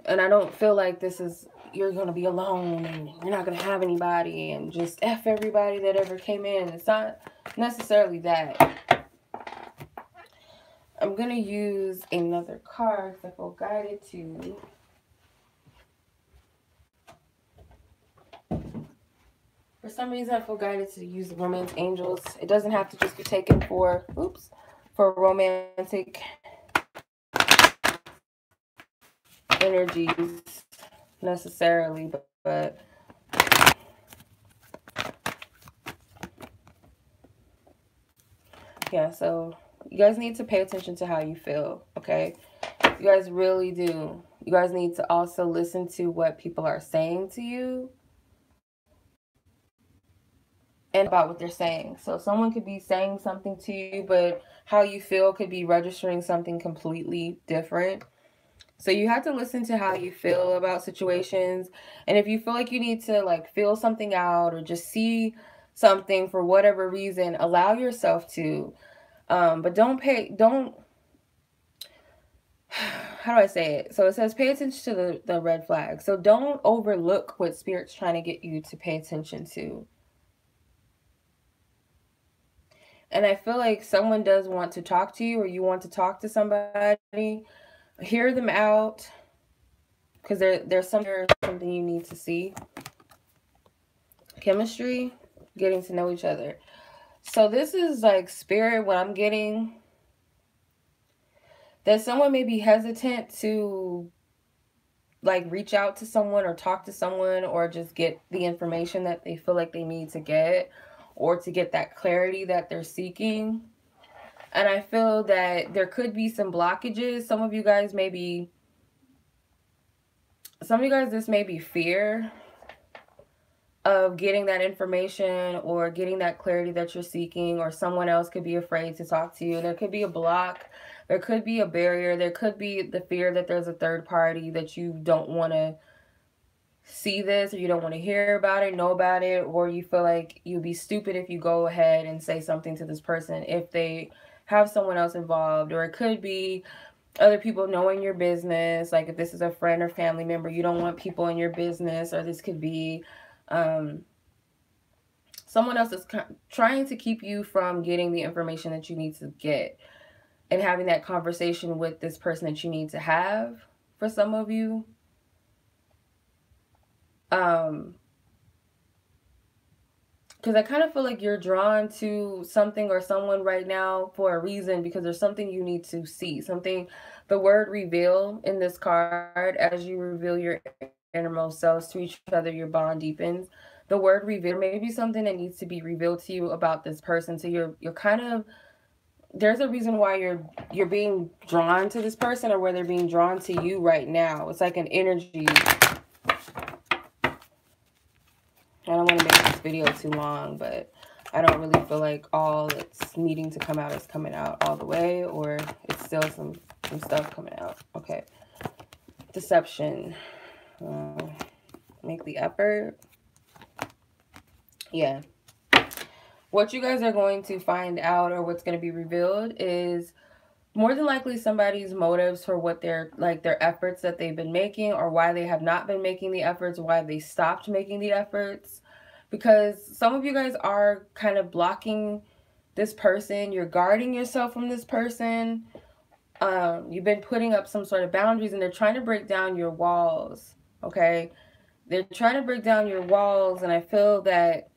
And I don't feel like this is, you're going to be alone and you're not going to have anybody and just F everybody that ever came in. It's not necessarily that. I'm going to use another card because I feel guided to. For some reason, I feel guided to use the Romance Angels. It doesn't have to just be taken for, for romantic energies necessarily, but Yeah, so you guys need to pay attention to how you feel, okay? You guys really do. You guys need to also listen to what people are saying to you and about what they're saying. So someone could be saying something to you, but how you feel could be registering something completely different. So you have to listen to how you feel about situations. And if you feel like you need to like feel something out or just see something for whatever reason, allow yourself to. But don't how do I say it? So it says pay attention to the red flag. So don't overlook what Spirit's trying to get you to pay attention to. And I feel like someone does want to talk to you, or you want to talk to somebody. Hear them out, because there's something you need to see. Chemistry, getting to know each other. So this is like Spirit, what I'm getting, that someone may be hesitant to like reach out to someone or talk to someone or just get the information that they feel like they need to get, or to get that clarity that they're seeking. And I feel that there could be some blockages. Some of you guys, this may be fear of getting that information or getting that clarity that you're seeking, or someone else could be afraid to talk to you. There could be a block. There could be a barrier. There could be the fear that there's a third party, that you don't want to see this, or you don't want to hear about it, know about it, or you feel like you'd be stupid if you go ahead and say something to this person if they have someone else involved. Or it could be other people knowing your business, like if this is a friend or family member, you don't want people in your business. Or this could be someone else is trying to keep you from getting the information that you need to get and having that conversation with this person that you need to have, for some of you. Because I kind of feel like you're drawn to something or someone right now for a reason, because there's something you need to see. Something, the word reveal in this card, as you reveal your innermost selves to each other, your bond deepens. The word reveal may be something that needs to be revealed to you about this person. So you're kind of, there's a reason why you're being drawn to this person, or where they're being drawn to you right now. It's like an energy. I don't want to make this video too long, but I don't really feel like all that's needing to come out is coming out all the way, or it's still some stuff coming out. Okay. Deception. Make the effort. Yeah. What you guys are going to find out, or what's going to be revealed, is more than likely somebody's motives for what they're like, their efforts that they've been making, or why they have not been making the efforts, why they stopped making the efforts. Because some of you guys are kind of blocking this person. You're guarding yourself from this person. You've been putting up some sort of boundaries, and they're trying to break down your walls. Okay? They're trying to break down your walls, and I feel that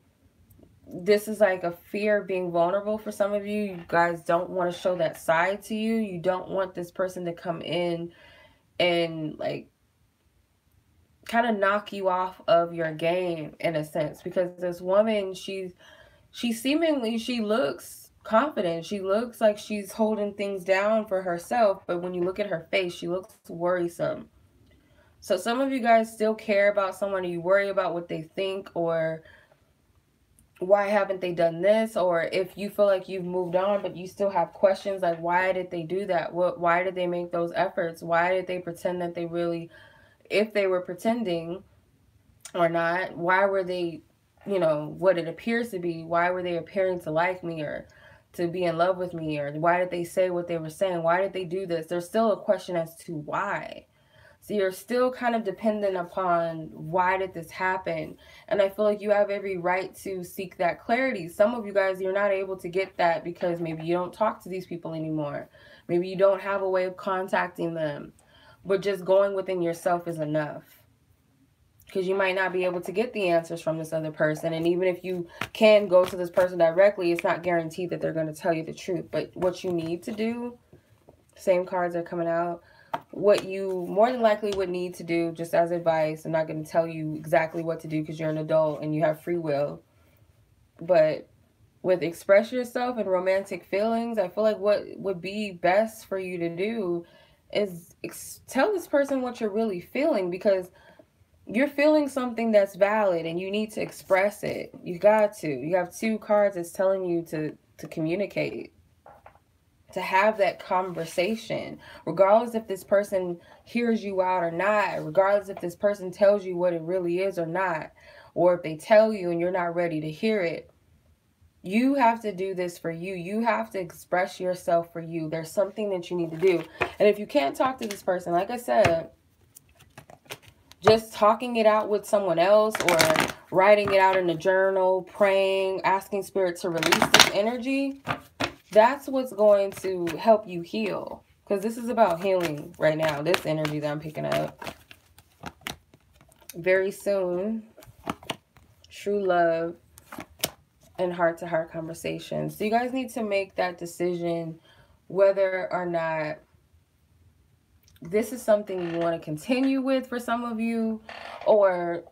this is like a fear of being vulnerable for some of you. You guys don't want to show that side to you. You don't want this person to come in and like kind of knock you off of your game, in a sense. Because this woman, she seemingly, she looks confident. She looks like she's holding things down for herself. But when you look at her face, she looks worrisome. So some of you guys still care about someone, and you worry about what they think, or why haven't they done this? Or if you feel like you've moved on, but you still have questions like, why did they do that? Why did they make those efforts? Why did they pretend that they really, if they were pretending or not, why were they, you know, what it appears to be, why were they appearing to like me or to be in love with me? Or why did they say what they were saying? Why did they do this? There's still a question as to why. So you're still kind of dependent upon, why did this happen? And I feel like you have every right to seek that clarity. Some of you guys, you're not able to get that because maybe you don't talk to these people anymore. Maybe you don't have a way of contacting them. But just going within yourself is enough. Because you might not be able to get the answers from this other person. And even if you can go to this person directly, it's not guaranteed that they're going to tell you the truth. But what you need to do, same cards are coming out, what you more than likely would need to do, just as advice, I'm not going to tell you exactly what to do because you're an adult and you have free will, but with express yourself and romantic feelings, I feel like what would be best for you to do is tell this person what you're really feeling, because you're feeling something that's valid and you need to express it. You got to. You have 2 cards that's telling you to communicate, to have that conversation, regardless if this person hears you out or not, regardless if this person tells you what it really is or not, or if they tell you and you're not ready to hear it. You have to do this for you. You have to express yourself for you. There's something that you need to do. And if you can't talk to this person, like I said, just talking it out with someone else or writing it out in a journal, praying, asking Spirit to release this energy, that's what's going to help you heal. Because this is about healing right now, this energy that I'm picking up. Very soon, true love and heart-to-heart conversations. So you guys need to make that decision whether or not this is something you want to continue with for some of you, or,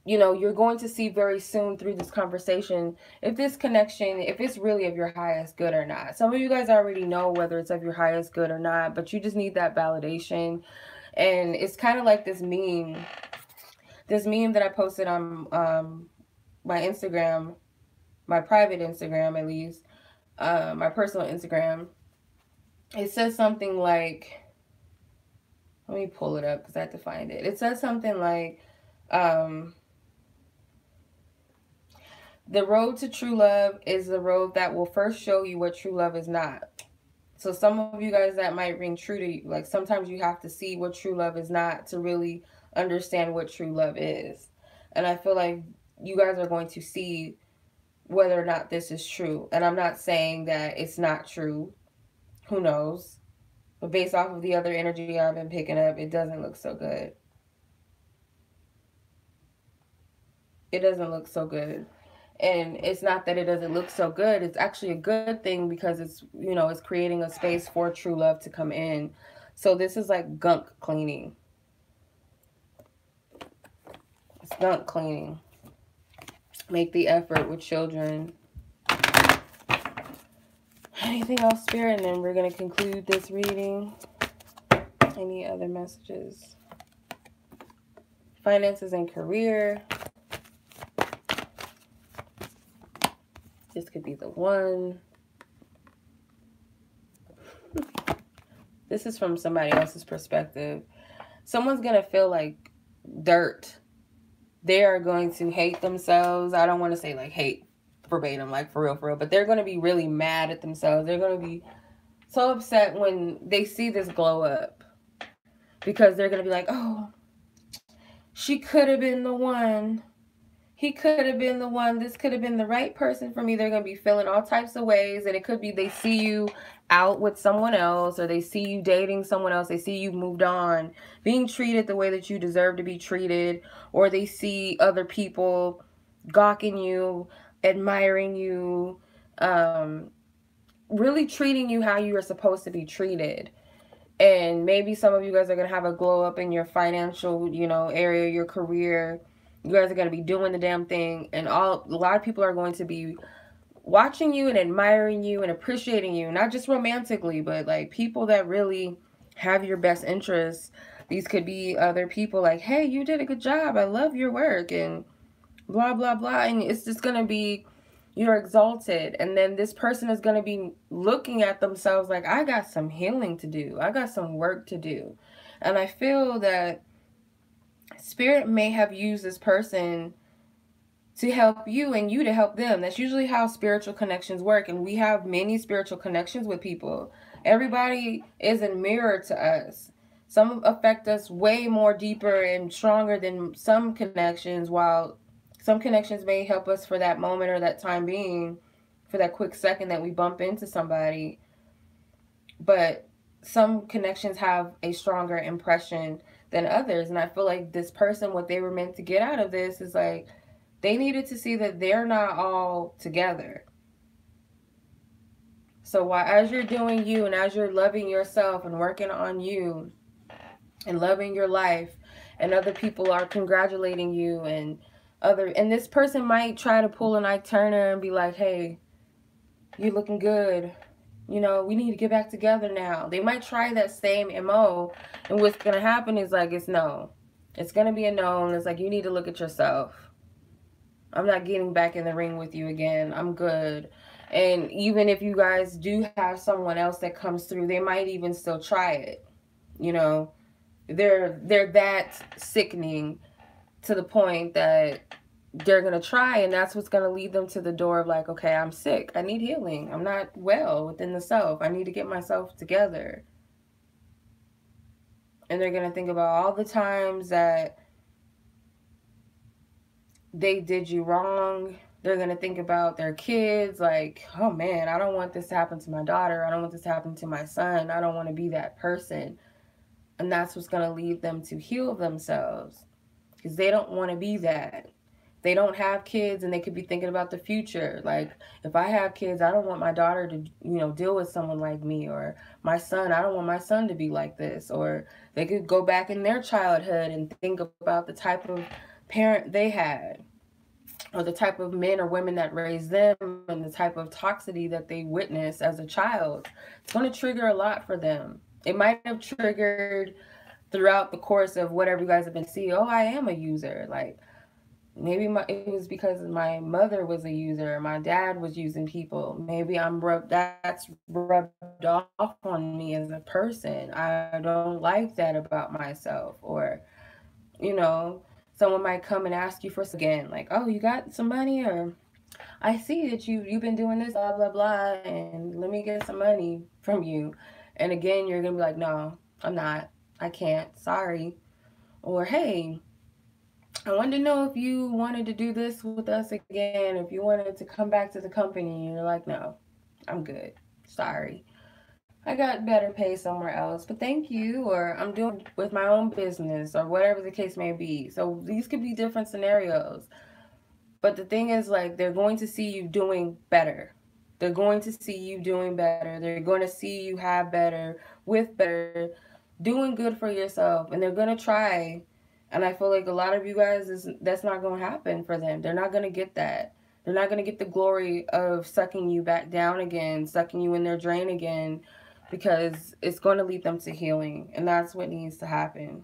you know, you're going to see very soon through this conversation if this connection, if it's really of your highest good or not. Some of you guys already know whether it's of your highest good or not, but you just need that validation. And it's kind of like this meme that I posted on my Instagram, my private Instagram at least, my personal Instagram. It says something like, let me pull it up because I have to find it. It says something like, the road to true love is the road that will first show you what true love is not. So some of you guys, that might ring true to you. Like, sometimes you have to see what true love is not to really understand what true love is. And I feel like you guys are going to see whether or not this is true. And I'm not saying that it's not true. Who knows? But based off of the other energy I've been picking up, it doesn't look so good. It doesn't look so good. And it's not that it doesn't look so good. It's actually a good thing, because it's, you know, it's creating a space for true love to come in. So this is like gunk cleaning. It's gunk cleaning. Make the effort with children. Anything else, Spirit? And then we're going to conclude this reading. Any other messages? Finances and career. This could be the one. This is from somebody else's perspective. Someone's going to feel like dirt. They are going to hate themselves. I don't want to say like hate verbatim, like for real, but they're going to be really mad at themselves. They're going to be so upset when they see this glow up, because they're going to be like, oh, she could have been the one. He could have been the one. This could have been the right person for me. They're going to be feeling all types of ways. And it could be they see you out with someone else, or they see you dating someone else. They see you moved on, being treated the way that you deserve to be treated. Or they see other people gawking you, admiring you, really treating you how you are supposed to be treated. And maybe some of you guys are going to have a glow up in your financial, you know, area, your career. You guys are going to be doing the damn thing. And a lot of people are going to be watching you and admiring you and appreciating you. Not just romantically, but like people that really have your best interests. These could be other people like, hey, you did a good job. I love your work. And blah, blah, blah. And it's just going to be, you're exalted. And then this person is going to be looking at themselves like, I got some healing to do. I got some work to do. And I feel that Spirit may have used this person to help you and you to help them. That's usually how spiritual connections work. And we have many spiritual connections with people. Everybody is a mirror to us. Some affect us way more deeper and stronger than some connections, while some connections may help us for that moment or that time being, for that quick second that we bump into somebody. But some connections have a stronger impression than others. And I feel like this person, what they were meant to get out of this is like, they needed to see that they're not all together. So as you're doing you, and as you're loving yourself and working on you and loving your life, and other people are congratulating you, and this person might try to pull an Ike Turner and be like, hey, You looking good. You know, we need to get back together now. They might try that same MO, and what's going to happen is like, it's no. It's going to be a no, and it's like, you need to look at yourself. I'm not getting back in the ring with you again. I'm good. And even if you guys do have someone else that comes through, they might even still try it. You know, they're that sickening to the point that they're going to try, and that's what's going to lead them to the door of like, okay, I'm sick. I need healing. I'm not well within the self. I need to get myself together. And they're going to think about all the times that they did you wrong. They're going to think about their kids like, oh man, I don't want this to happen to my daughter. I don't want this to happen to my son. I don't want to be that person. And that's what's going to lead them to heal themselves, because they don't want to be that. They don't have kids, and they could be thinking about the future. Like, if I have kids, I don't want my daughter to, deal with someone like me, or my son, I don't want my son to be like this. Or they could go back in their childhood and think about the type of parent they had, or the type of men or women that raised them, and the type of toxicity that they witnessed as a child. It's going to trigger a lot for them. It might have triggered throughout the course of whatever you guys have been seeing. Oh, I am a user. Like, maybe it was because my mother was a user, my dad was using people. Maybe that's rubbed off on me as a person. I don't like that about myself. Or, someone might come and ask you for again, like, oh, you got some money, or I see that you've been doing this, blah blah blah, and let me get some money from you. And again, you're gonna be like, no, I'm not. I can't. Sorry. Or, hey, I wanted to know if you wanted to do this with us again, if you wanted to come back to the company. And you're like, no, I'm good. Sorry. I got better pay somewhere else, but thank you. Or I'm doing with my own business, or whatever the case may be. So these could be different scenarios. But the thing is, like, they're going to see you doing better. They're going to see you doing better. They're going to see you have better, with better, doing good for yourself. And they're going to try. And I feel like a lot of you guys, that's not going to happen for them. They're not going to get that. They're not going to get the glory of sucking you back down again, sucking you in their drain again, because it's going to lead them to healing. And that's what needs to happen.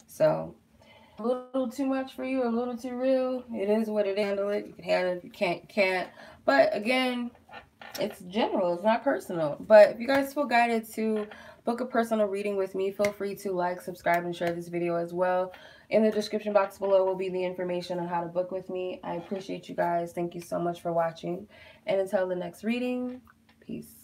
So, a little too much for you, a little too real. It is what it is. Handle it. You can handle it. You can't. But again, it's general. It's not personal. But if you guys feel guided to book a personal reading with me, feel free to like, subscribe, and share this video as well. In the description box below will be the information on how to book with me. I appreciate you guys. Thank you so much for watching. And until the next reading, peace.